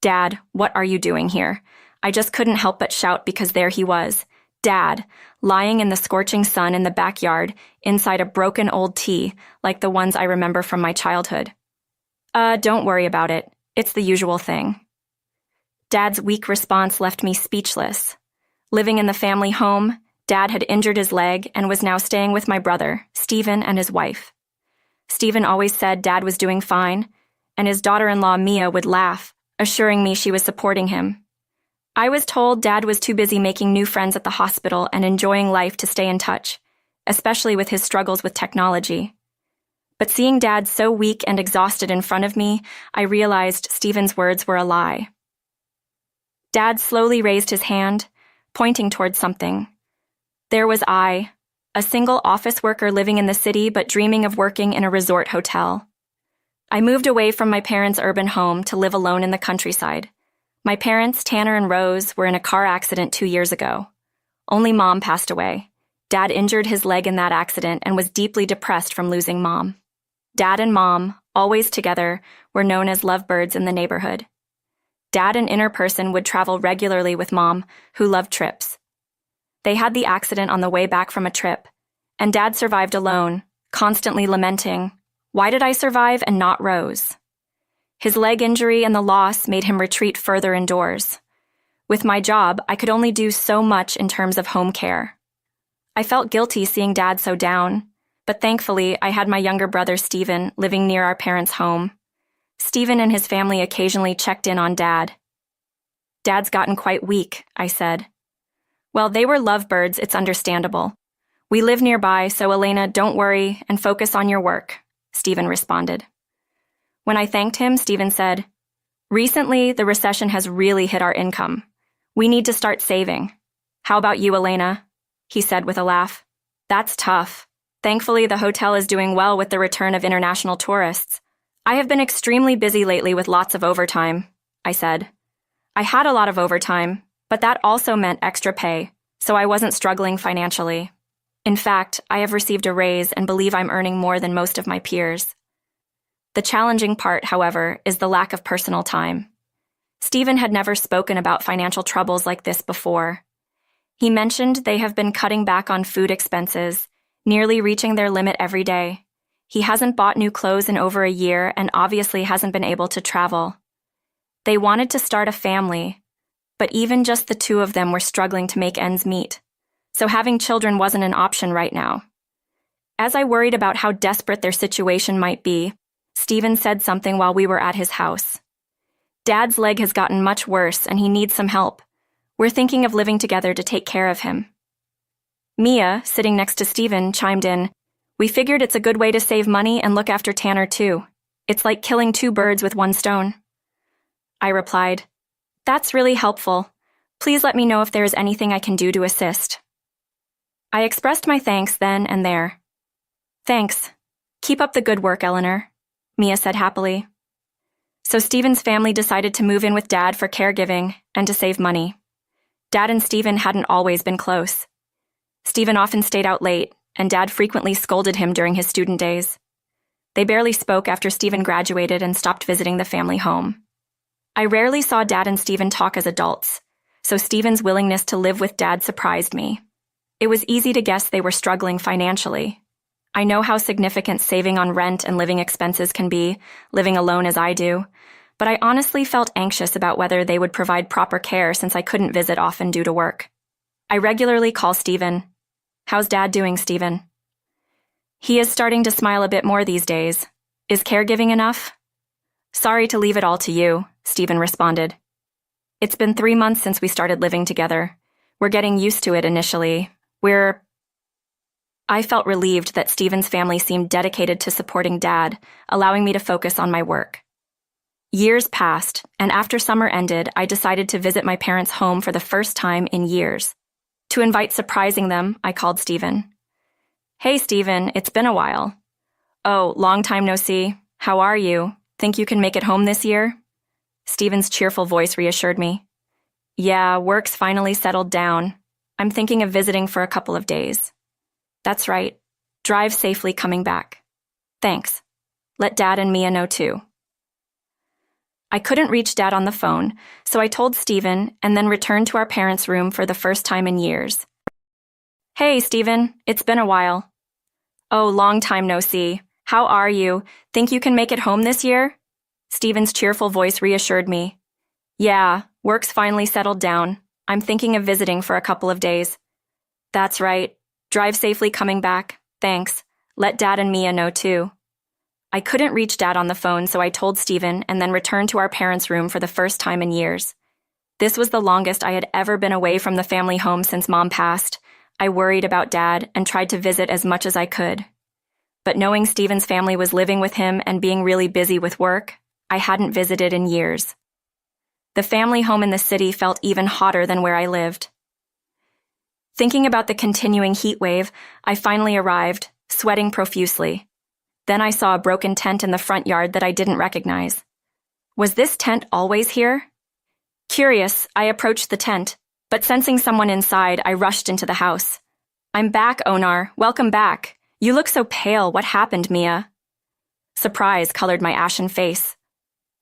Dad, what are you doing here? I just couldn't help but shout because there he was. Dad, lying in the scorching sun in the backyard, inside a broken old tea, like the ones I remember from my childhood. Don't worry about it. It's the usual thing. Dad's weak response left me speechless. Living in the family home, Dad had injured his leg and was now staying with my brother, Stephen, and his wife. Stephen always said Dad was doing fine, and his daughter-in-law Mia would laugh, assuring me she was supporting him. I was told Dad was too busy making new friends at the hospital and enjoying life to stay in touch, especially with his struggles with technology. But seeing Dad so weak and exhausted in front of me, I realized Stephen's words were a lie. Dad slowly raised his hand, pointing towards something. There was I, a single office worker living in the city but dreaming of working in a resort hotel. I moved away from my parents' urban home to live alone in the countryside. My parents, Tanner and Rose, were in a car accident 2 years ago. Only Mom passed away. Dad injured his leg in that accident and was deeply depressed from losing Mom. Dad and Mom, always together, were known as lovebirds in the neighborhood. Dad, an inner person, would travel regularly with Mom, who loved trips. They had the accident on the way back from a trip, and Dad survived alone, constantly lamenting, "Why did I survive and not Rose?" His leg injury and the loss made him retreat further indoors. With my job, I could only do so much in terms of home care. I felt guilty seeing Dad so down, but thankfully I had my younger brother Stephen living near our parents' home. Stephen and his family occasionally checked in on Dad. "Dad's gotten quite weak," I said. "Well, they were lovebirds, it's understandable. We live nearby, so Elena, don't worry and focus on your work," Stephen responded. When I thanked him, Stephen said, "Recently, the recession has really hit our income. We need to start saving. How about you, Elena?" he said with a laugh. "That's tough. Thankfully, the hotel is doing well with the return of international tourists. I have been extremely busy lately with lots of overtime," I said. I had a lot of overtime, but that also meant extra pay, so I wasn't struggling financially. In fact, I have received a raise and believe I'm earning more than most of my peers. The challenging part, however, is the lack of personal time. Stephen had never spoken about financial troubles like this before. He mentioned they have been cutting back on food expenses, nearly reaching their limit every day. He hasn't bought new clothes in over a year and obviously hasn't been able to travel. They wanted to start a family, but even just the two of them were struggling to make ends meet, so having children wasn't an option right now. As I worried about how desperate their situation might be, Stephen said something while we were at his house. "Dad's leg has gotten much worse and he needs some help. We're thinking of living together to take care of him." Mia, sitting next to Stephen, chimed in, "We figured it's a good way to save money and look after Tanner too. It's like killing 2 birds with 1 stone." I replied, "That's really helpful. Please let me know if there is anything I can do to assist." I expressed my thanks then and there. "Thanks. Keep up the good work, Eleanor," Mia said happily. So Stephen's family decided to move in with Dad for caregiving and to save money. Dad and Stephen hadn't always been close. Stephen often stayed out late, and Dad frequently scolded him during his student days. They barely spoke after Stephen graduated and stopped visiting the family home. I rarely saw Dad and Stephen talk as adults, so Stephen's willingness to live with Dad surprised me. It was easy to guess they were struggling financially. I know how significant saving on rent and living expenses can be, living alone as I do, but I honestly felt anxious about whether they would provide proper care since I couldn't visit often due to work. I regularly call Stephen. "How's Dad doing, Stephen?" "He is starting to smile a bit more these days. Is caregiving enough?" "Sorry to leave it all to you," Stephen responded. "It's been 3 months since we started living together. We're getting used to it initially. I felt relieved that Stephen's family seemed dedicated to supporting Dad, allowing me to focus on my work. Years passed, and after summer ended, I decided to visit my parents' home for the first time in years. To invite surprising them, I called Stephen. "Hey, Stephen, it's been a while." "Oh, long time no see. How are you? Think you can make it home this year?" Stephen's cheerful voice reassured me. "Yeah, work's finally settled down. I'm thinking of visiting for a couple of days." "That's right. Drive safely coming back." "Thanks. Let Dad and Mia know too." I couldn't reach Dad on the phone, so I told Stephen and then returned to our parents' room for the first time in years. Hey, Stephen, it's been a while. Oh, long time no see. How are you? Think you can make it home this year? Stephen's cheerful voice reassured me. Yeah, work's finally settled down. I'm thinking of visiting for a couple of days. That's right. Drive safely coming back. Thanks. Let Dad and Mia know too. I couldn't reach Dad on the phone, so I told Stephen and then returned to our parents' room for the first time in years. This was the longest I had ever been away from the family home since Mom passed. I worried about Dad and tried to visit as much as I could. But knowing Stephen's family was living with him and being really busy with work, I hadn't visited in years. The family home in the city felt even hotter than where I lived. Thinking about the continuing heat wave, I finally arrived, sweating profusely. Then I saw a broken tent in the front yard that I didn't recognize. Was this tent always here? Curious, I approached the tent, but sensing someone inside, I rushed into the house. I'm back, Onar. Welcome back. You look so pale. What happened, Mia? Surprise colored my ashen face.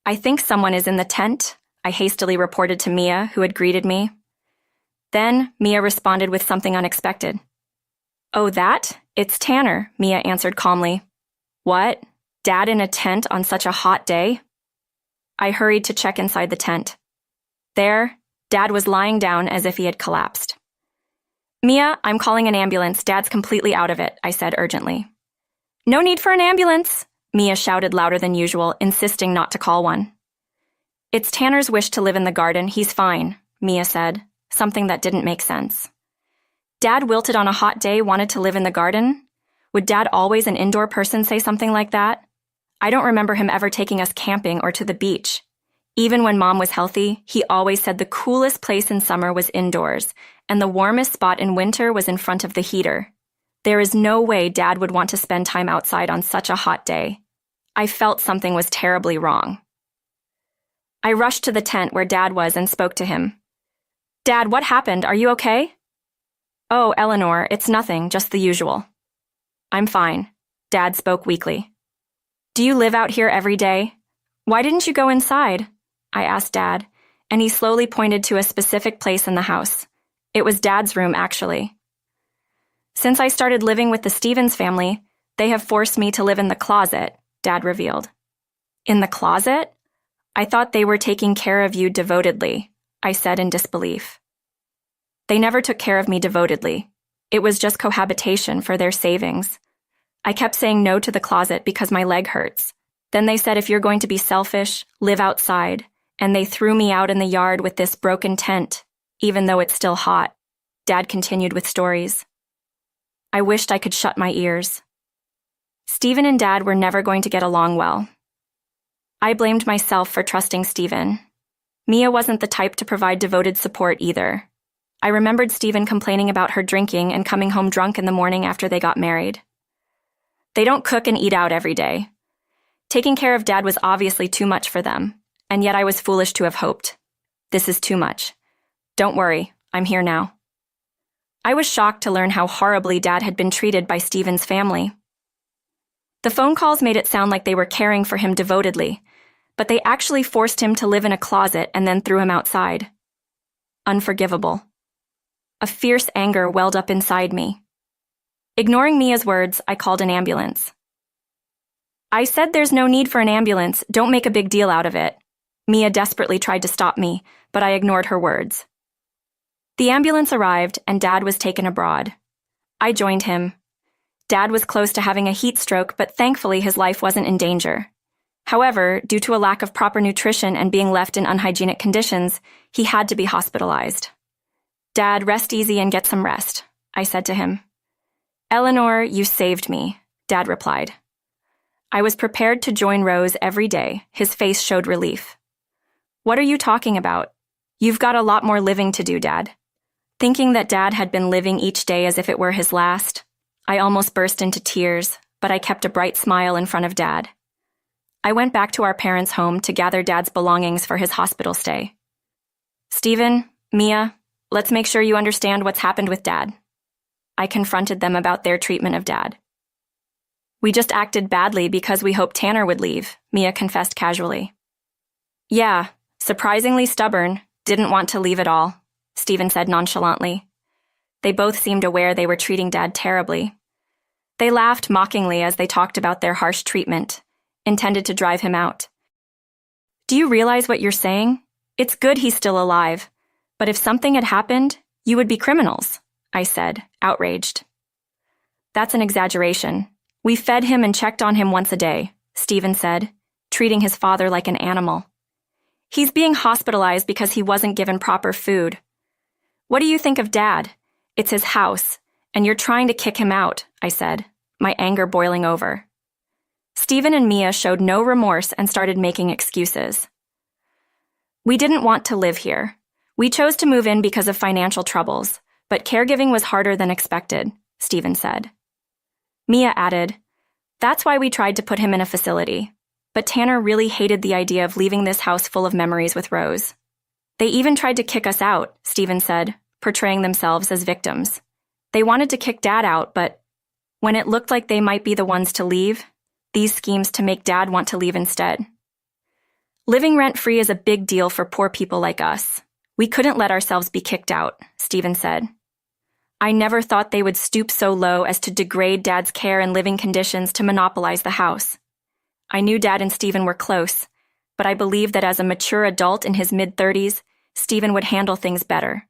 I think someone is in the tent, I hastily reported to Mia, who had greeted me. Then, Mia responded with something unexpected. Oh, that? It's Tanner, Mia answered calmly. What? Dad in a tent on such a hot day? I hurried to check inside the tent. There, Dad was lying down as if he had collapsed. Mia, I'm calling an ambulance. Dad's completely out of it, I said urgently. No need for an ambulance, Mia shouted louder than usual, insisting not to call one. It's Tanner's wish to live in the garden. He's fine, Mia said, something that didn't make sense. Dad wilted on a hot day, wanted to live in the garden? Would Dad, always an indoor person, say something like that? I don't remember him ever taking us camping or to the beach. Even when Mom was healthy, he always said the coolest place in summer was indoors, and the warmest spot in winter was in front of the heater. There is no way Dad would want to spend time outside on such a hot day. I felt something was terribly wrong. I rushed to the tent where Dad was and spoke to him. Dad, what happened? Are you okay? Oh, Eleanor, it's nothing, just the usual. I'm fine, Dad spoke weakly. Do you live out here every day? Why didn't you go inside? I asked Dad, and he slowly pointed to a specific place in the house. It was Dad's room, actually. Since I started living with the Stevens family, they have forced me to live in the closet, Dad revealed. In the closet? I thought they were taking care of you devotedly, I said in disbelief. They never took care of me devotedly. It was just cohabitation for their savings. I kept saying no to the closet because my leg hurts. Then they said if you're going to be selfish, live outside, and they threw me out in the yard with this broken tent, even though it's still hot. Dad continued with stories. I wished I could shut my ears. Stephen and Dad were never going to get along well. I blamed myself for trusting Stephen. Mia wasn't the type to provide devoted support either. I remembered Stephen complaining about her drinking and coming home drunk in the morning after they got married. They don't cook and eat out every day. Taking care of Dad was obviously too much for them, and yet I was foolish to have hoped. This is too much. Don't worry, I'm here now. I was shocked to learn how horribly Dad had been treated by Stephen's family. The phone calls made it sound like they were caring for him devotedly, but they actually forced him to live in a closet and then threw him outside. Unforgivable. A fierce anger welled up inside me. Ignoring Mia's words, I called an ambulance. I said there's no need for an ambulance, don't make a big deal out of it. Mia desperately tried to stop me, but I ignored her words. The ambulance arrived and Dad was taken abroad. I joined him. Dad was close to having a heat stroke, but thankfully his life wasn't in danger. However, due to a lack of proper nutrition and being left in unhygienic conditions, he had to be hospitalized. Dad, rest easy and get some rest, I said to him. Eleanor, you saved me, Dad replied. I was prepared to join Rose every day. His face showed relief. What are you talking about? You've got a lot more living to do, Dad. Thinking that Dad had been living each day as if it were his last, I almost burst into tears, but I kept a bright smile in front of Dad. I went back to our parents' home to gather Dad's belongings for his hospital stay. Stephen, Mia, let's make sure you understand what's happened with Dad. I confronted them about their treatment of Dad. We just acted badly because we hoped Tanner would leave, Mia confessed casually. Yeah, surprisingly stubborn, didn't want to leave at all, Stephen said nonchalantly. They both seemed aware they were treating Dad terribly. They laughed mockingly as they talked about their harsh treatment, intended to drive him out. Do you realize what you're saying? It's good he's still alive, but if something had happened, you would be criminals, I said, outraged. That's an exaggeration. We fed him and checked on him once a day, Stephen said, treating his father like an animal. He's being hospitalized because he wasn't given proper food. What do you think of Dad? It's his house, and you're trying to kick him out, I said, my anger boiling over. Stephen and Mia showed no remorse and started making excuses. We didn't want to live here. We chose to move in because of financial troubles, but caregiving was harder than expected, Stephen said. Mia added, That's why we tried to put him in a facility. But Tanner really hated the idea of leaving this house full of memories with Rose. They even tried to kick us out, Stephen said, portraying themselves as victims. They wanted to kick Dad out, but when it looked like they might be the ones to leave, these schemes to make Dad want to leave instead. Living rent-free is a big deal for poor people like us. We couldn't let ourselves be kicked out, Stephen said. I never thought they would stoop so low as to degrade Dad's care and living conditions to monopolize the house. I knew Dad and Stephen were close, but I believed that as a mature adult in his mid-30s, Stephen would handle things better.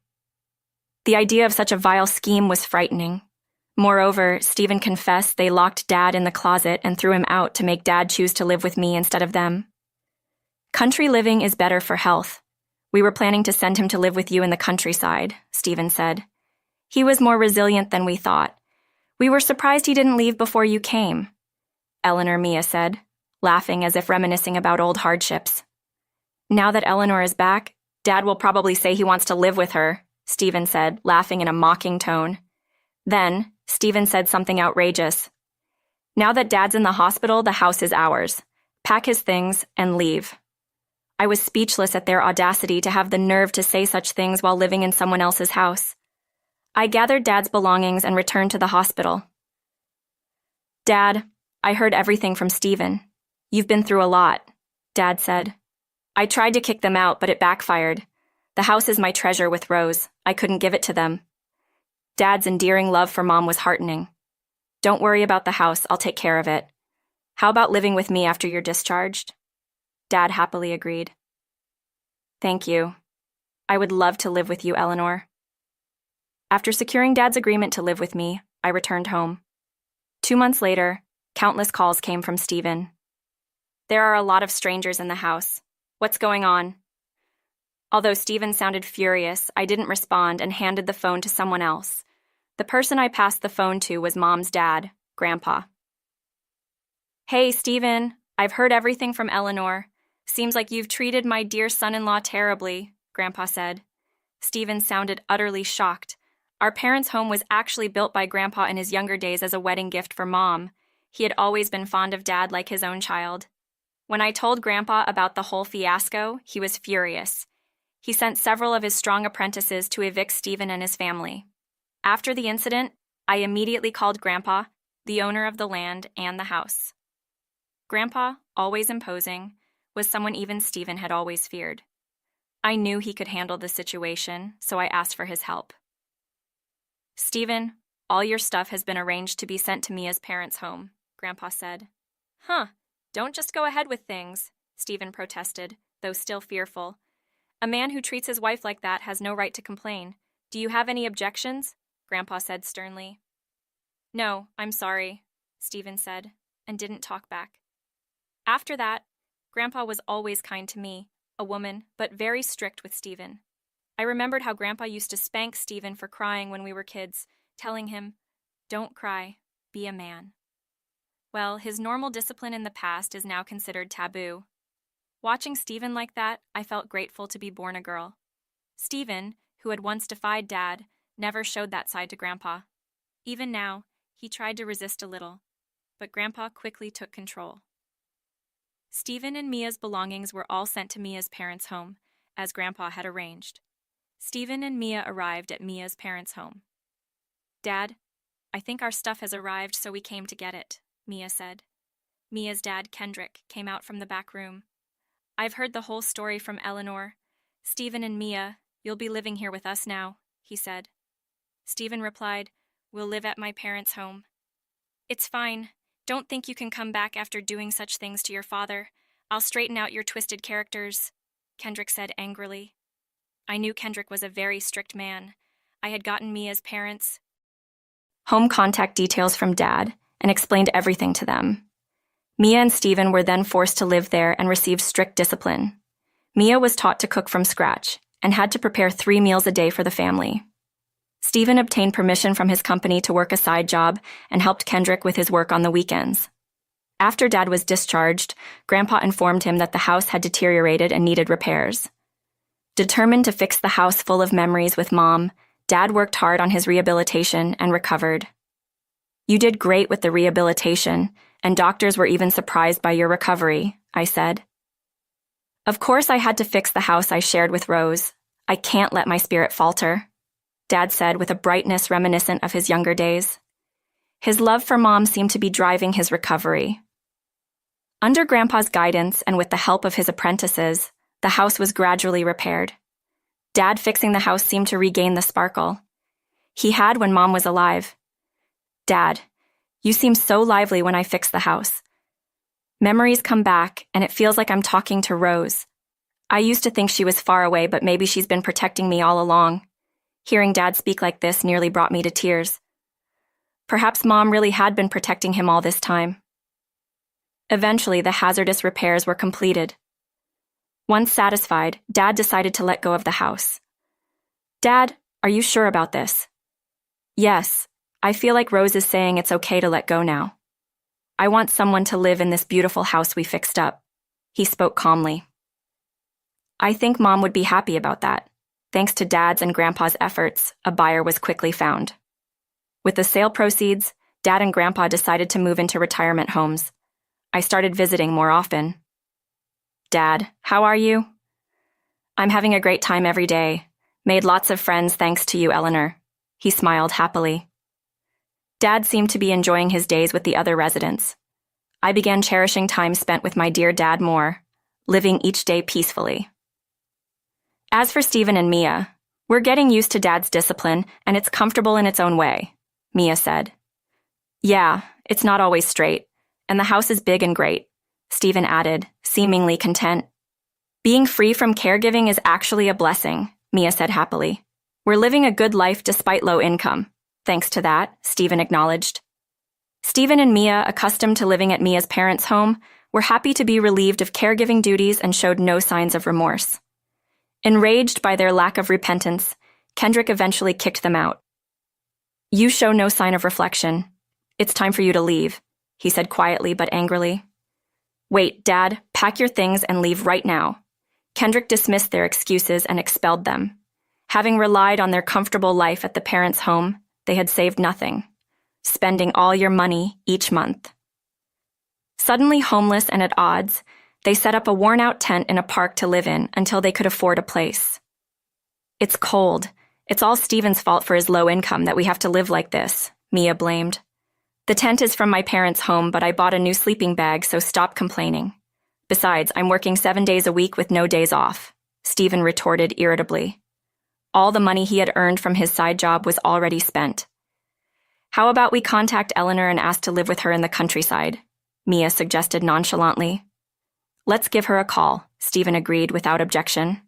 The idea of such a vile scheme was frightening. Moreover, Stephen confessed they locked Dad in the closet and threw him out to make Dad choose to live with me instead of them. Country living is better for health. We were planning to send him to live with you in the countryside, Stephen said. He was more resilient than we thought. We were surprised he didn't leave before you came, Mia said, laughing as if reminiscing about old hardships. Now that Eleanor is back, Dad will probably say he wants to live with her, Stephen said, laughing in a mocking tone. Then, Stephen said something outrageous. Now that Dad's in the hospital, the house is ours. Pack his things and leave. I was speechless at their audacity to have the nerve to say such things while living in someone else's house. I gathered Dad's belongings and returned to the hospital. Dad, I heard everything from Stephen. You've been through a lot, Dad said. I tried to kick them out, but it backfired. The house is my treasure with Rose. I couldn't give it to them. Dad's endearing love for Mom was heartening. Don't worry about the house, I'll take care of it. How about living with me after you're discharged? Dad happily agreed. Thank you. I would love to live with you, Eleanor. After securing Dad's agreement to live with me, I returned home. 2 months later, countless calls came from Stephen. There are a lot of strangers in the house. What's going on? Although Stephen sounded furious, I didn't respond and handed the phone to someone else. The person I passed the phone to was Mom's dad, Grandpa. Hey, Stephen, I've heard everything from Eleanor. Seems like you've treated my dear son-in-law terribly, Grandpa said. Stephen sounded utterly shocked. Our parents' home was actually built by Grandpa in his younger days as a wedding gift for Mom. He had always been fond of Dad like his own child. When I told Grandpa about the whole fiasco, he was furious. He sent several of his strong apprentices to evict Stephen and his family. After the incident, I immediately called Grandpa, the owner of the land and the house. Grandpa, always imposing, was someone even Stephen had always feared. I knew he could handle the situation, so I asked for his help. Stephen, all your stuff has been arranged to be sent to Mia's parents' home, Grandpa said. Don't just go ahead with things, Stephen protested, though still fearful. A man who treats his wife like that has no right to complain. Do you have any objections? Grandpa said sternly. No, I'm sorry, Stephen said, and didn't talk back. After that, Grandpa was always kind to me, a woman, but very strict with Stephen. I remembered how Grandpa used to spank Stephen for crying when we were kids, telling him, "Don't cry, be a man." Well, his normal discipline in the past is now considered taboo. Watching Stephen like that, I felt grateful to be born a girl. Stephen, who had once defied Dad, never showed that side to Grandpa. Even now, he tried to resist a little, but Grandpa quickly took control. Stephen and Mia's belongings were all sent to Mia's parents' home, as Grandpa had arranged. Stephen and Mia arrived at Mia's parents' home. Dad, I think our stuff has arrived, so we came to get it, Mia said. Mia's dad, Kendrick, came out from the back room. I've heard the whole story from Eleanor. Stephen and Mia, you'll be living here with us now, he said. Stephen replied, We'll live at my parents' home. It's fine. Don't think you can come back after doing such things to your father. I'll straighten out your twisted characters, Kendrick said angrily. I knew Kendrick was a very strict man. I had gotten Mia's parents home contact details from Dad and explained everything to them. Mia and Stephen were then forced to live there and receive strict discipline. Mia was taught to cook from scratch and had to prepare 3 meals a day for the family. Stephen obtained permission from his company to work a side job and helped Kendrick with his work on the weekends. After Dad was discharged, Grandpa informed him that the house had deteriorated and needed repairs. Determined to fix the house full of memories with Mom, Dad worked hard on his rehabilitation and recovered. You did great with the rehabilitation, and doctors were even surprised by your recovery, I said. Of course I had to fix the house I shared with Rose. I can't let my spirit falter, Dad said with a brightness reminiscent of his younger days. His love for Mom seemed to be driving his recovery. Under Grandpa's guidance and with the help of his apprentices, the house was gradually repaired. Dad fixing the house seemed to regain the sparkle he had when Mom was alive. Dad, you seem so lively when I fix the house. Memories come back, and it feels like I'm talking to Rose. I used to think she was far away, but maybe she's been protecting me all along. Hearing Dad speak like this nearly brought me to tears. Perhaps Mom really had been protecting him all this time. Eventually, the hazardous repairs were completed. Once satisfied, Dad decided to let go of the house. Dad, are you sure about this? Yes, I feel like Rose is saying it's okay to let go now. I want someone to live in this beautiful house we fixed up. He spoke calmly. I think Mom would be happy about that. Thanks to Dad's and Grandpa's efforts, a buyer was quickly found. With the sale proceeds, Dad and Grandpa decided to move into retirement homes. I started visiting more often. Dad, how are you? I'm having a great time every day. Made lots of friends thanks to you, Eleanor. He smiled happily. Dad seemed to be enjoying his days with the other residents. I began cherishing time spent with my dear Dad more, living each day peacefully. As for Stephen and Mia, we're getting used to Dad's discipline, and it's comfortable in its own way, Mia said. Yeah, it's not always straight, and the house is big and great, Stephen added, seemingly content. Being free from caregiving is actually a blessing, Mia said happily. We're living a good life despite low income. Thanks to that, Stephen acknowledged. Stephen and Mia, accustomed to living at Mia's parents' home, were happy to be relieved of caregiving duties and showed no signs of remorse. Enraged by their lack of repentance, Kendrick eventually kicked them out. You show no sign of reflection. It's time for you to leave, he said quietly but angrily. Wait, Dad, pack your things and leave right now. Kendrick dismissed their excuses and expelled them. Having relied on their comfortable life at the parents' home, they had saved nothing, spending all your money each month. Suddenly homeless and at odds, they set up a worn-out tent in a park to live in until they could afford a place. It's cold. It's all Stephen's fault for his low income that we have to live like this, Mia blamed. The tent is from my parents' home, but I bought a new sleeping bag, so stop complaining. Besides, I'm working 7 days a week with no days off, Stephen retorted irritably. All the money he had earned from his side job was already spent. How about we contact Eleanor and ask to live with her in the countryside? Mia suggested nonchalantly. Let's give her a call, Stephen agreed without objection.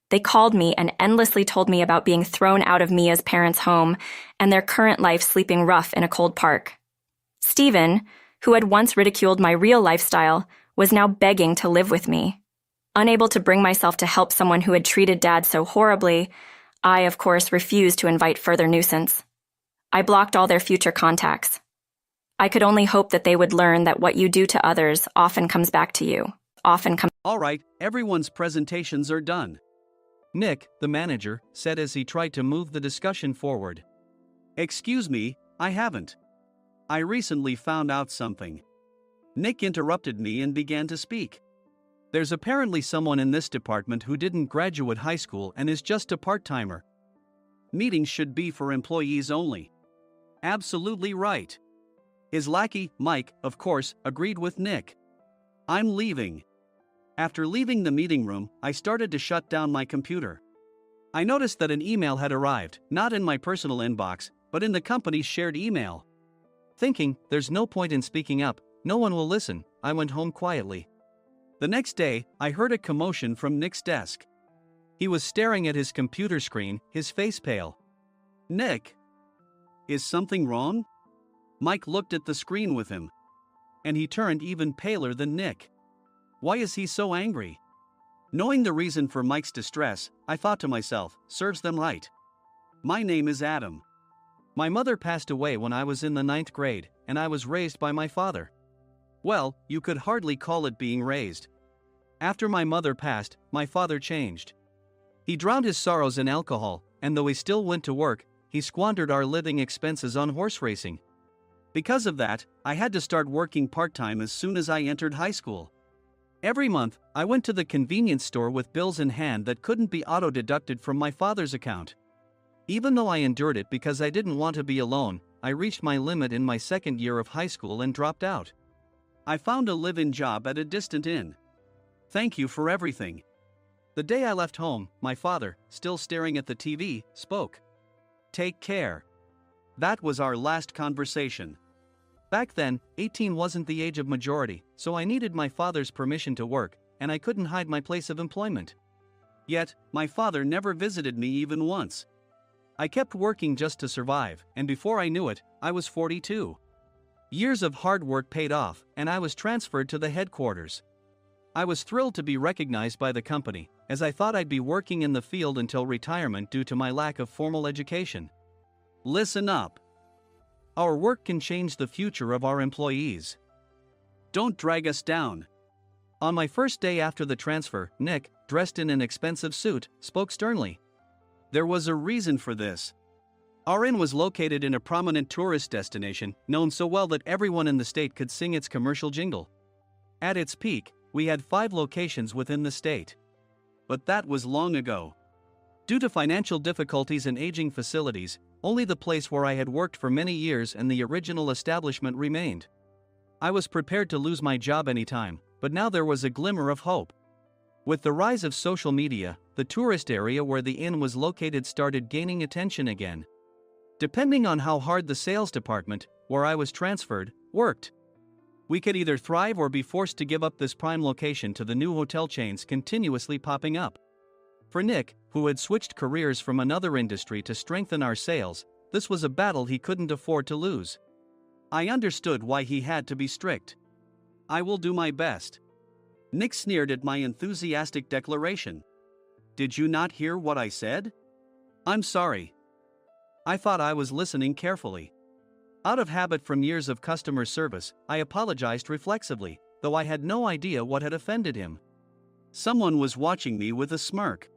They called me and endlessly told me about being thrown out of Mia's parents' home and their current life sleeping rough in a cold park. Stephen, who had once ridiculed my real lifestyle, was now begging to live with me. Unable to bring myself to help someone who had treated Dad so horribly, I, of course, refused to invite further nuisance. I blocked all their future contacts. I could only hope that they would learn that what you do to others often comes back to you. All right, everyone's presentations are done. Nick, the manager, said as he tried to move the discussion forward. Excuse me, I haven't. I recently found out something. Nick interrupted me and began to speak. There's apparently someone in this department who didn't graduate high school and is just a part-timer. Meetings should be for employees only. Absolutely right. His lackey, Mike, of course, agreed with Nick. I'm leaving. After leaving the meeting room, I started to shut down my computer. I noticed that an email had arrived, not in my personal inbox, but in the company's shared email. Thinking, there's no point in speaking up, no one will listen, I went home quietly. The next day, I heard a commotion from Nick's desk. He was staring at his computer screen, his face pale. "Nick? Is something wrong?" Mike looked at the screen with him. And he turned even paler than Nick. Why is he so angry? Knowing the reason for Mike's distress, I thought to myself, serves them right. My name is Adam. My mother passed away when I was in the 9th grade, and I was raised by my father. Well, you could hardly call it being raised. After my mother passed, my father changed. He drowned his sorrows in alcohol, and though he still went to work, he squandered our living expenses on horse racing. Because of that, I had to start working part-time as soon as I entered high school. Every month, I went to the convenience store with bills in hand that couldn't be auto-deducted from my father's account. Even though I endured it because I didn't want to be alone, I reached my limit in my second year of high school and dropped out. I found a live-in job at a distant inn. Thank you for everything. The day I left home, my father, still staring at the TV, spoke. Take care. That was our last conversation. Back then, 18 wasn't the age of majority, so I needed my father's permission to work, and I couldn't hide my place of employment. Yet, my father never visited me even once. I kept working just to survive, and before I knew it, I was 42. Years of hard work paid off, and I was transferred to the headquarters. I was thrilled to be recognized by the company, as I thought I'd be working in the field until retirement due to my lack of formal education. Listen up. Our work can change the future of our employees. Don't drag us down. On my first day after the transfer, Nick, dressed in an expensive suit, spoke sternly. There was a reason for this. Our inn was located in a prominent tourist destination, known so well that everyone in the state could sing its commercial jingle. At its peak, we had 5 locations within the state. But that was long ago. Due to financial difficulties and aging facilities, only the place where I had worked for many years and the original establishment remained. I was prepared to lose my job anytime, but now there was a glimmer of hope. With the rise of social media, the tourist area where the inn was located started gaining attention again. Depending on how hard the sales department, where I was transferred, worked, we could either thrive or be forced to give up this prime location to the new hotel chains continuously popping up. For Nick, who had switched careers from another industry to strengthen our sales, this was a battle he couldn't afford to lose. I understood why he had to be strict. I will do my best. Nick sneered at my enthusiastic declaration. Did you not hear what I said? I'm sorry. I thought I was listening carefully. Out of habit from years of customer service, I apologized reflexively, though I had no idea what had offended him. Someone was watching me with a smirk.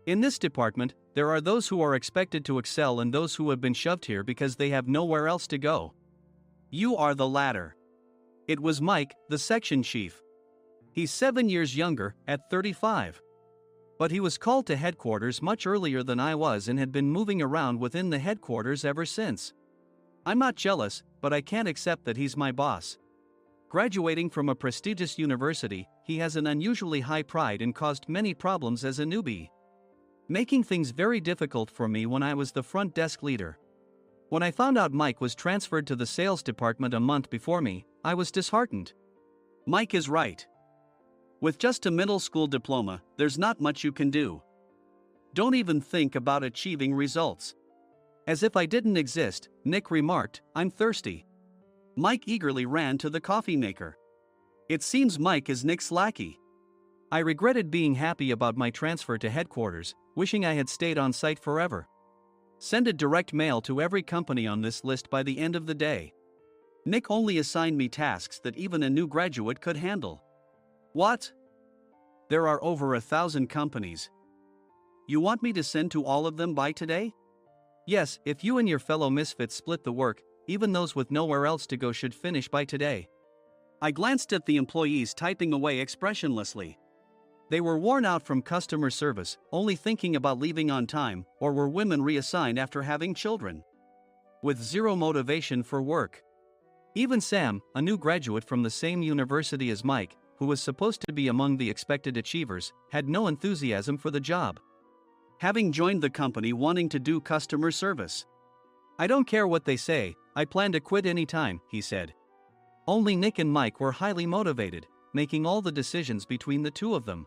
In this department, there are those who are expected to excel and those who have been shoved here because they have nowhere else to go. You are the latter. It was Mike, the section chief. He's 7 years younger, at 35. But he was called to headquarters much earlier than I was and had been moving around within the headquarters ever since. I'm not jealous, but I can't accept that he's my boss. Graduating from a prestigious university, he has an unusually high pride and caused many problems as a newbie, making things very difficult for me when I was the front desk leader. When I found out Mike was transferred to the sales department a month before me, I was disheartened. Mike is right. With just a middle school diploma, there's not much you can do. Don't even think about achieving results. As if I didn't exist, Nick remarked, I'm thirsty. Mike eagerly ran to the coffee maker. It seems Mike is Nick's lackey. I regretted being happy about my transfer to headquarters, wishing I had stayed on site forever. Send a direct mail to every company on this list by the end of the day. Nick only assigned me tasks that even a new graduate could handle. What? There are over 1,000 companies. You want me to send to all of them by today? Yes, if you and your fellow misfits split the work, even those with nowhere else to go should finish by today. I glanced at the employees typing away expressionlessly. They were worn out from customer service, only thinking about leaving on time, or were women reassigned after having children, with zero motivation for work. Even Sam, a new graduate from the same university as Mike, who was supposed to be among the expected achievers, had no enthusiasm for the job. Having joined the company wanting to do customer service. "I don't care what they say, I plan to quit anytime," he said. Only Nick and Mike were highly motivated, making all the decisions between the two of them.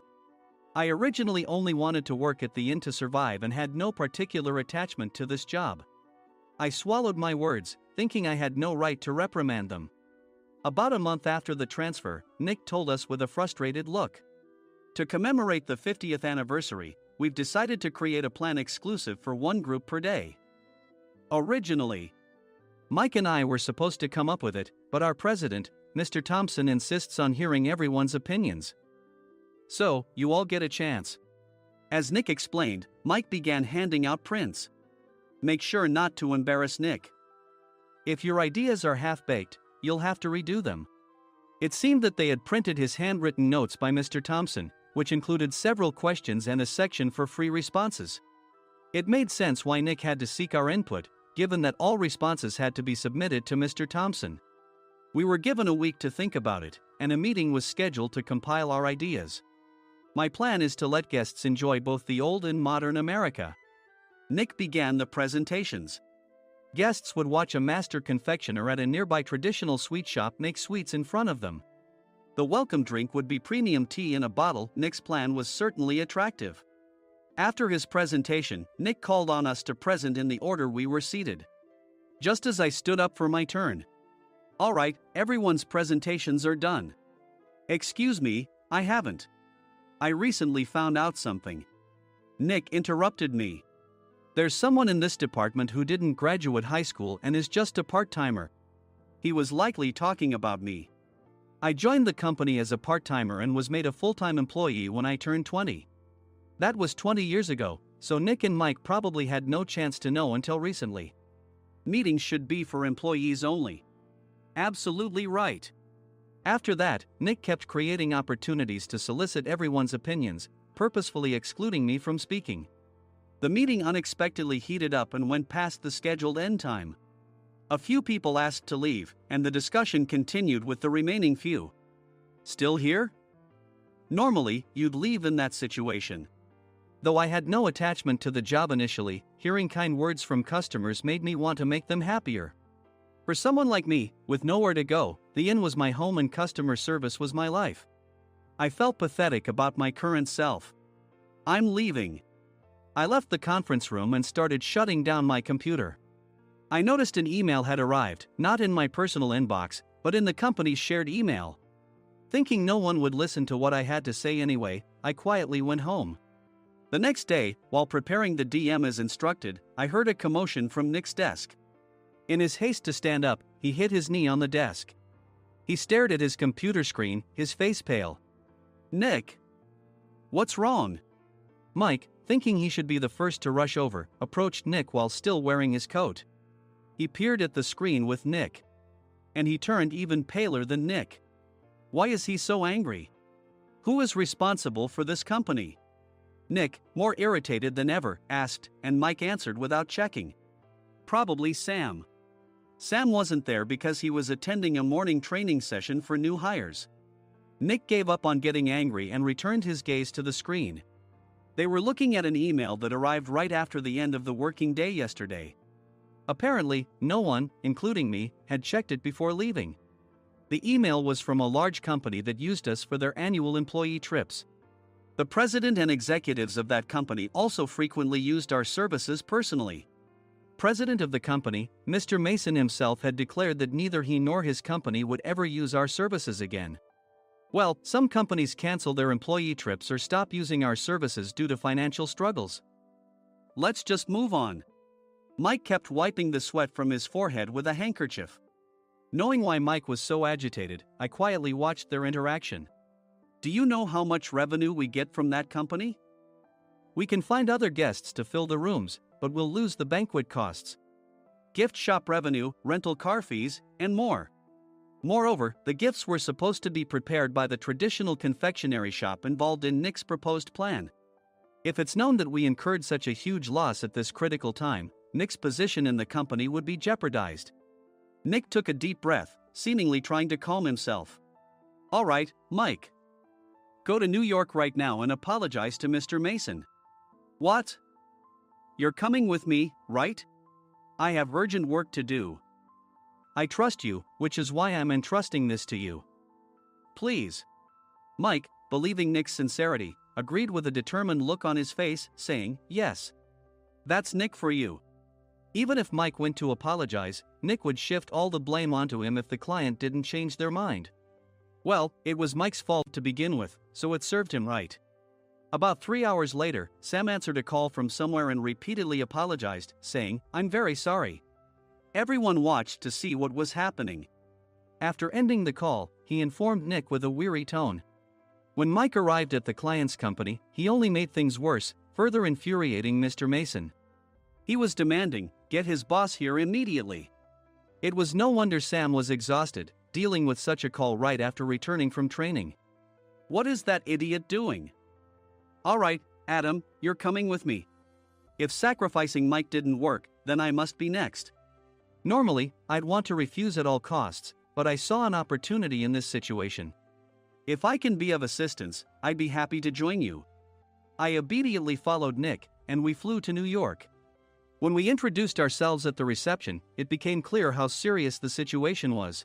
I originally only wanted to work at the inn to survive and had no particular attachment to this job. I swallowed my words, thinking I had no right to reprimand them. About a month after the transfer, Nick told us with a frustrated look. "To commemorate the 50th anniversary, we've decided to create a plan exclusive for one group per day. Originally, Mike and I were supposed to come up with it, but our president, Mr. Thompson, insists on hearing everyone's opinions. So, you all get a chance." As Nick explained, Mike began handing out prints. "Make sure not to embarrass Nick. If your ideas are half-baked, you'll have to redo them." It seemed that they had printed his handwritten notes by Mr. Thompson, which included several questions and a section for free responses. It made sense why Nick had to seek our input, given that all responses had to be submitted to Mr. Thompson. We were given a week to think about it, and a meeting was scheduled to compile our ideas. My plan is to let guests enjoy both the old and modern America. Nick began the presentations. Guests would watch a master confectioner at a nearby traditional sweet shop make sweets in front of them. The welcome drink would be premium tea in a bottle. Nick's plan was certainly attractive. After his presentation, Nick called on us to present in the order we were seated. Just as I stood up for my turn. "All right, everyone's presentations are done." "Excuse me, I haven't. I recently found out something." Nick interrupted me. "There's someone in this department who didn't graduate high school and is just a part-timer." He was likely talking about me. I joined the company as a part-timer and was made a full-time employee when I turned 20. That was 20 years ago, so Nick and Mike probably had no chance to know until recently. "Meetings should be for employees only." Absolutely right. After that, Nick kept creating opportunities to solicit everyone's opinions, purposefully excluding me from speaking. The meeting unexpectedly heated up and went past the scheduled end time. A few people asked to leave, and the discussion continued with the remaining few. "Still here?" Normally, you'd leave in that situation. Though I had no attachment to the job initially, hearing kind words from customers made me want to make them happier. For someone like me, with nowhere to go, the inn was my home and customer service was my life. I felt pathetic about my current self. "I'm leaving." I left the conference room and started shutting down my computer. I noticed an email had arrived, not in my personal inbox, but in the company's shared email. Thinking no one would listen to what I had to say anyway, I quietly went home. The next day, while preparing the DM as instructed, I heard a commotion from Nick's desk. In his haste to stand up, he hit his knee on the desk. He stared at his computer screen, his face pale. "Nick, what's wrong?" Mike, thinking he should be the first to rush over, approached Nick while still wearing his coat. He peered at the screen with Nick. And he turned even paler than Nick. Why is he so angry? Who is responsible for this company? Nick, more irritated than ever, asked, and Mike answered without checking. Probably Sam. Sam wasn't there because he was attending a morning training session for new hires. Nick gave up on getting angry and returned his gaze to the screen. They were looking at an email that arrived right after the end of the working day yesterday. Apparently, no one, including me, had checked it before leaving. The email was from a large company that used us for their annual employee trips. The president and executives of that company also frequently used our services personally. President of the company, Mr. Mason himself, had declared that neither he nor his company would ever use our services again. Well, some companies cancel their employee trips or stop using our services due to financial struggles. Let's just move on. Mike kept wiping the sweat from his forehead with a handkerchief. Knowing why Mike was so agitated, I quietly watched their interaction. Do you know how much revenue we get from that company? We can find other guests to fill the rooms, but we'll lose the banquet costs, gift shop revenue, rental car fees, and more. Moreover, the gifts were supposed to be prepared by the traditional confectionery shop involved in Nick's proposed plan. If it's known that we incurred such a huge loss at this critical time, Nick's position in the company would be jeopardized. Nick took a deep breath, seemingly trying to calm himself. All right, Mike, Go to New York right now and apologize to Mr. Mason. What? You're coming with me, right? I have urgent work to do. I trust you, which is why I'm entrusting this to you. Please. Mike, believing Nick's sincerity, agreed with a determined look on his face, saying, yes. That's Nick for you. Even if Mike went to apologize, Nick would shift all the blame onto him if the client didn't change their mind. Well, it was Mike's fault to begin with, so it served him right. About 3 hours later, Sam answered a call from somewhere and repeatedly apologized, saying, I'm very sorry. Everyone watched to see what was happening. After ending the call, he informed Nick with a weary tone. When Mike arrived at the client's company, he only made things worse, further infuriating Mr. Mason. He was demanding, get his boss here immediately. It was no wonder Sam was exhausted, dealing with such a call right after returning from training. What is that idiot doing? All right, Adam, you're coming with me. If sacrificing Mike didn't work, then I must be next. Normally, I'd want to refuse at all costs, but I saw an opportunity in this situation. If I can be of assistance, I'd be happy to join you. I obediently followed Nick, and we flew to New York. When we introduced ourselves at the reception, it became clear how serious the situation was.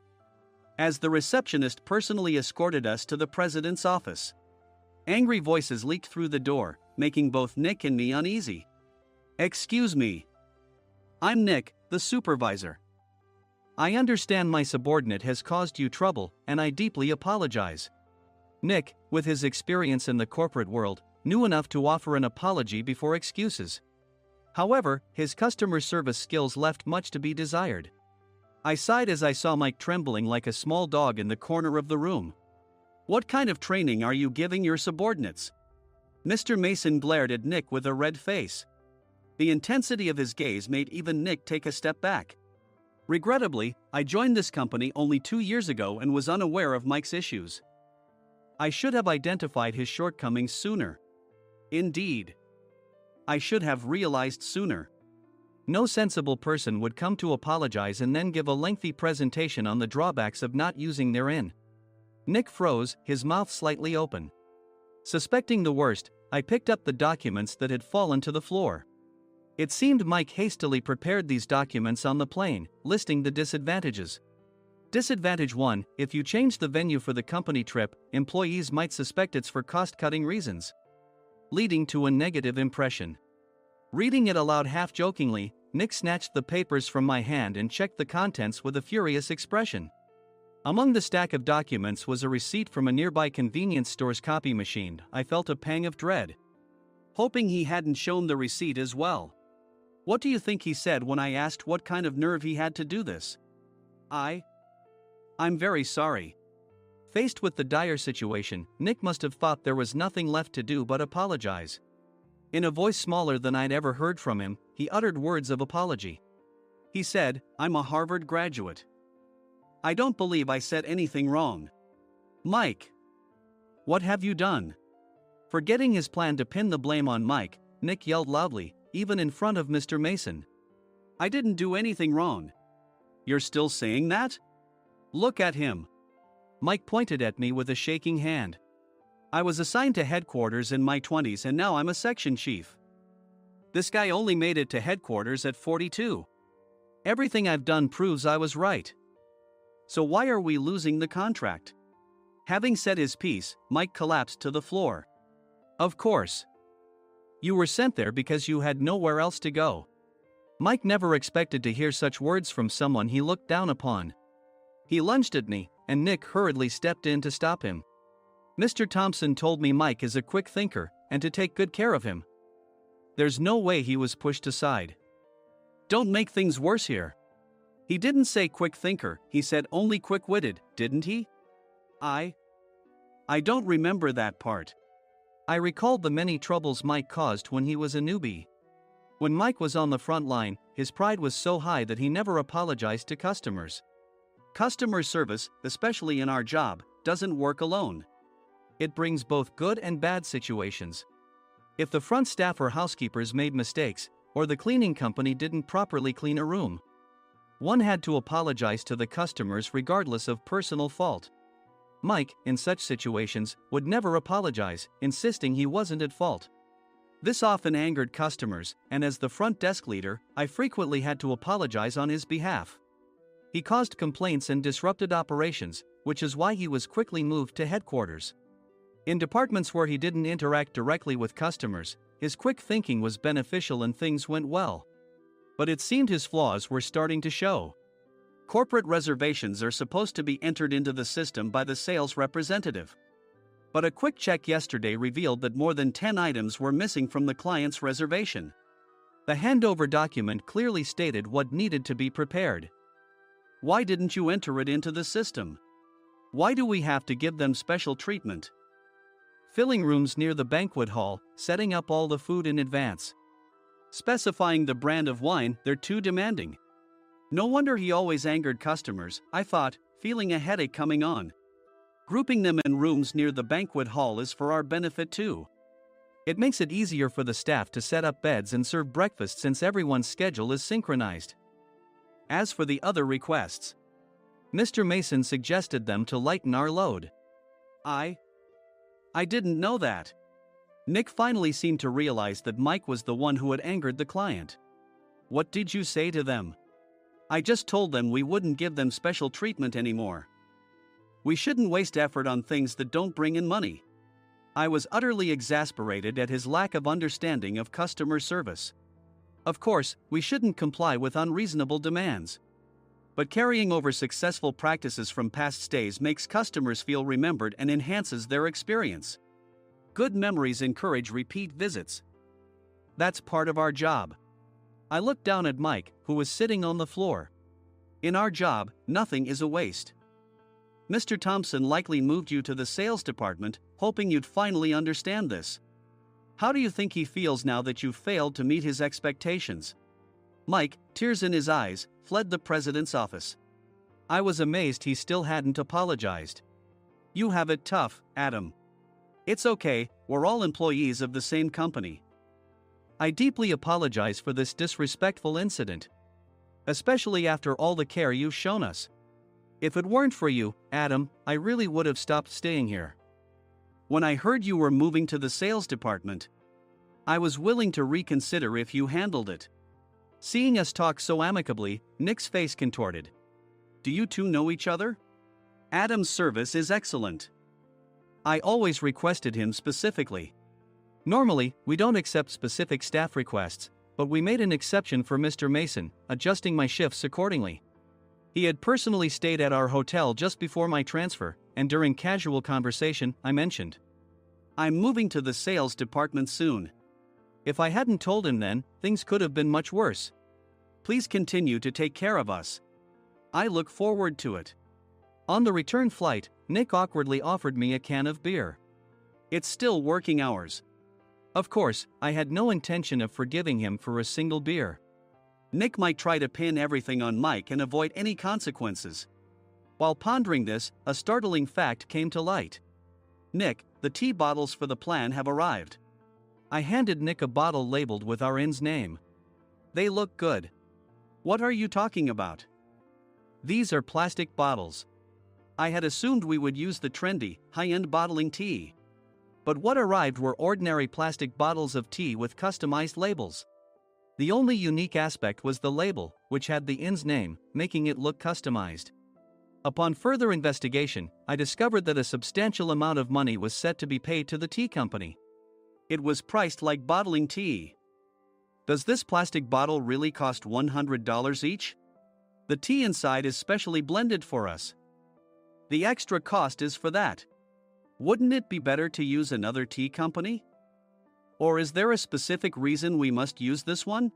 As the receptionist personally escorted us to the president's office. Angry voices leaked through the door, making both Nick and me uneasy. Excuse me. I'm Nick, the supervisor. I understand my subordinate has caused you trouble, and I deeply apologize. Nick, with his experience in the corporate world, knew enough to offer an apology before excuses. However, his customer service skills left much to be desired. I sighed as I saw Mike trembling like a small dog in the corner of the room. What kind of training are you giving your subordinates? Mr. Mason glared at Nick with a red face. The intensity of his gaze made even Nick take a step back. Regrettably, I joined this company only 2 years ago and was unaware of Mike's issues. I should have identified his shortcomings sooner. Indeed. I should have realized sooner. No sensible person would come to apologize and then give a lengthy presentation on the drawbacks of not using their in. Nick froze, his mouth slightly open. Suspecting the worst, I picked up the documents that had fallen to the floor. It seemed Mike hastily prepared these documents on the plane, listing the disadvantages. Disadvantage 1: if you change the venue for the company trip, employees might suspect it's for cost-cutting reasons, leading to a negative impression. Reading it aloud half-jokingly, Nick snatched the papers from my hand and checked the contents with a furious expression. Among the stack of documents was a receipt from a nearby convenience store's copy machine. I felt a pang of dread, hoping he hadn't shown the receipt as well. What do you think he said when I asked what kind of nerve he had to do this? I'm very sorry. Faced with the dire situation, Nick must have thought there was nothing left to do but apologize. In a voice smaller than I'd ever heard from him, he uttered words of apology. He said, I'm a Harvard graduate. I don't believe I said anything wrong. Mike. What have you done? Forgetting his plan to pin the blame on Mike, Nick yelled loudly, even in front of Mr. Mason. I didn't do anything wrong. You're still saying that? Look at him. Mike pointed at me with a shaking hand. I was assigned to headquarters in my 20s and now I'm a section chief. This guy only made it to headquarters at 42. Everything I've done proves I was right. So why are we losing the contract? Having said his piece, Mike collapsed to the floor. Of course. You were sent there because you had nowhere else to go. Mike never expected to hear such words from someone he looked down upon. He lunged at me, and Nick hurriedly stepped in to stop him. Mr. Thompson told me Mike is a quick thinker, and to take good care of him. There's no way he was pushed aside. Don't make things worse here. He didn't say quick thinker, he said only quick-witted, didn't he? I don't remember that part. I recalled the many troubles Mike caused when he was a newbie. When Mike was on the front line, his pride was so high that he never apologized to customers. Customer service, especially in our job, doesn't work alone. It brings both good and bad situations. If the front staff or housekeepers made mistakes, or the cleaning company didn't properly clean a room, one had to apologize to the customers regardless of personal fault. Mike, in such situations, would never apologize, insisting he wasn't at fault. This often angered customers, and as the front desk leader, I frequently had to apologize on his behalf. He caused complaints and disrupted operations, which is why he was quickly moved to headquarters. In departments where he didn't interact directly with customers, his quick thinking was beneficial and things went well. But it seemed his flaws were starting to show. Corporate reservations are supposed to be entered into the system by the sales representative. But a quick check yesterday revealed that more than 10 items were missing from the client's reservation. The handover document clearly stated what needed to be prepared. Why didn't you enter it into the system? Why do we have to give them special treatment? Filling rooms near the banquet hall, setting up all the food in advance. Specifying the brand of wine, they're too demanding. No wonder he always angered customers, I thought, feeling a headache coming on. Grouping them in rooms near the banquet hall is for our benefit too. It makes it easier for the staff to set up beds and serve breakfast since everyone's schedule is synchronized. As for the other requests, Mr. Mason suggested them to lighten our load. I didn't know that. Nick finally seemed to realize that Mike was the one who had angered the client. What did you say to them? I just told them we wouldn't give them special treatment anymore. We shouldn't waste effort on things that don't bring in money. I was utterly exasperated at his lack of understanding of customer service. Of course, we shouldn't comply with unreasonable demands. But carrying over successful practices from past stays makes customers feel remembered and enhances their experience. Good memories encourage repeat visits. That's part of our job. I looked down at Mike, who was sitting on the floor. In our job, nothing is a waste. Mr. Thompson likely moved you to the sales department, hoping you'd finally understand this. How do you think he feels now that you failed to meet his expectations? Mike, tears in his eyes, fled the president's office. I was amazed he still hadn't apologized. You have it tough, Adam. It's okay, we're all employees of the same company. I deeply apologize for this disrespectful incident. Especially after all the care you've shown us. If it weren't for you, Adam, I really would have stopped staying here. When I heard you were moving to the sales department, I was willing to reconsider if you handled it. Seeing us talk so amicably, Nick's face contorted. Do you two know each other? Adam's service is excellent. I always requested him specifically. Normally, we don't accept specific staff requests, but we made an exception for Mr. Mason, adjusting my shifts accordingly. He had personally stayed at our hotel just before my transfer, and during casual conversation, I mentioned, I'm moving to the sales department soon. If I hadn't told him then, things could have been much worse. Please continue to take care of us. I look forward to it. On the return flight, Nick awkwardly offered me a can of beer. It's still working hours. Of course, I had no intention of forgiving him for a single beer. Nick might try to pin everything on Mike and avoid any consequences. While pondering this, a startling fact came to light. Nick, the tea bottles for the plan have arrived. I handed Nick a bottle labeled with our inn's name. They look good. What are you talking about? These are plastic bottles. I had assumed we would use the trendy, high-end bottling tea. But what arrived were ordinary plastic bottles of tea with customized labels. The only unique aspect was the label, which had the inn's name, making it look customized. Upon further investigation, I discovered that a substantial amount of money was set to be paid to the tea company. It was priced like bottling tea. Does this plastic bottle really cost $100 each? The tea inside is specially blended for us. The extra cost is for that. Wouldn't it be better to use another tea company? Or is there a specific reason we must use this one?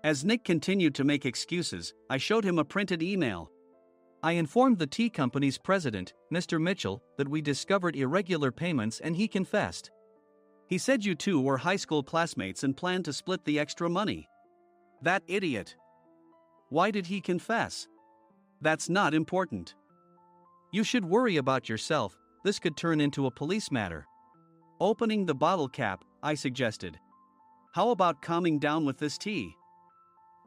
As Nick continued to make excuses, I showed him a printed email. I informed the tea company's president, Mr. Mitchell, that we discovered irregular payments and he confessed. He said you two were high school classmates and planned to split the extra money. That idiot. Why did he confess? That's not important. You should worry about yourself, this could turn into a police matter. Opening the bottle cap, I suggested. How about calming down with this tea?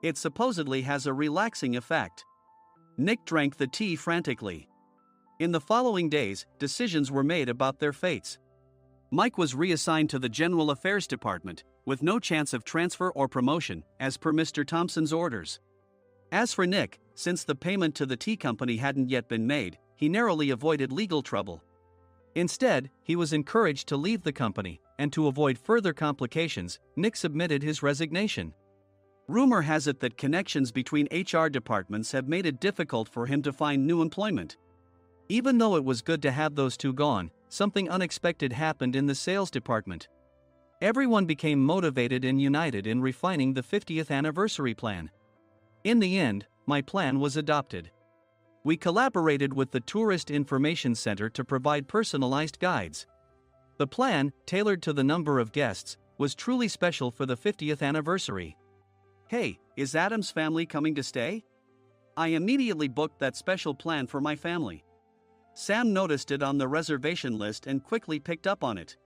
It supposedly has a relaxing effect. Nick drank the tea frantically. In the following days, decisions were made about their fates. Mike was reassigned to the General Affairs Department, with no chance of transfer or promotion, as per Mr. Thompson's orders. As for Nick, since the payment to the tea company hadn't yet been made, he narrowly avoided legal trouble. Instead, he was encouraged to leave the company, and to avoid further complications, Nick submitted his resignation. Rumor has it that connections between HR departments have made it difficult for him to find new employment. Even though it was good to have those two gone, something unexpected happened in the sales department. Everyone became motivated and united in refining the 50th anniversary plan. In the end, my plan was adopted. We collaborated with the Tourist Information Center to provide personalized guides. The plan, tailored to the number of guests, was truly special for the 50th anniversary. Hey, is Adam's family coming to stay? I immediately booked that special plan for my family. Sam noticed it on the reservation list and quickly picked up on it.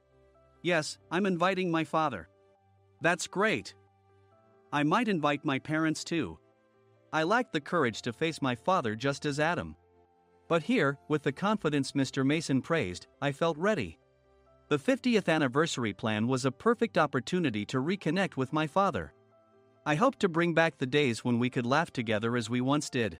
Yes, I'm inviting my father. That's great. I might invite my parents too. I lacked the courage to face my father just as Adam. But here, with the confidence Mr. Mason praised, I felt ready. The 50th anniversary plan was a perfect opportunity to reconnect with my father. I hoped to bring back the days when we could laugh together as we once did.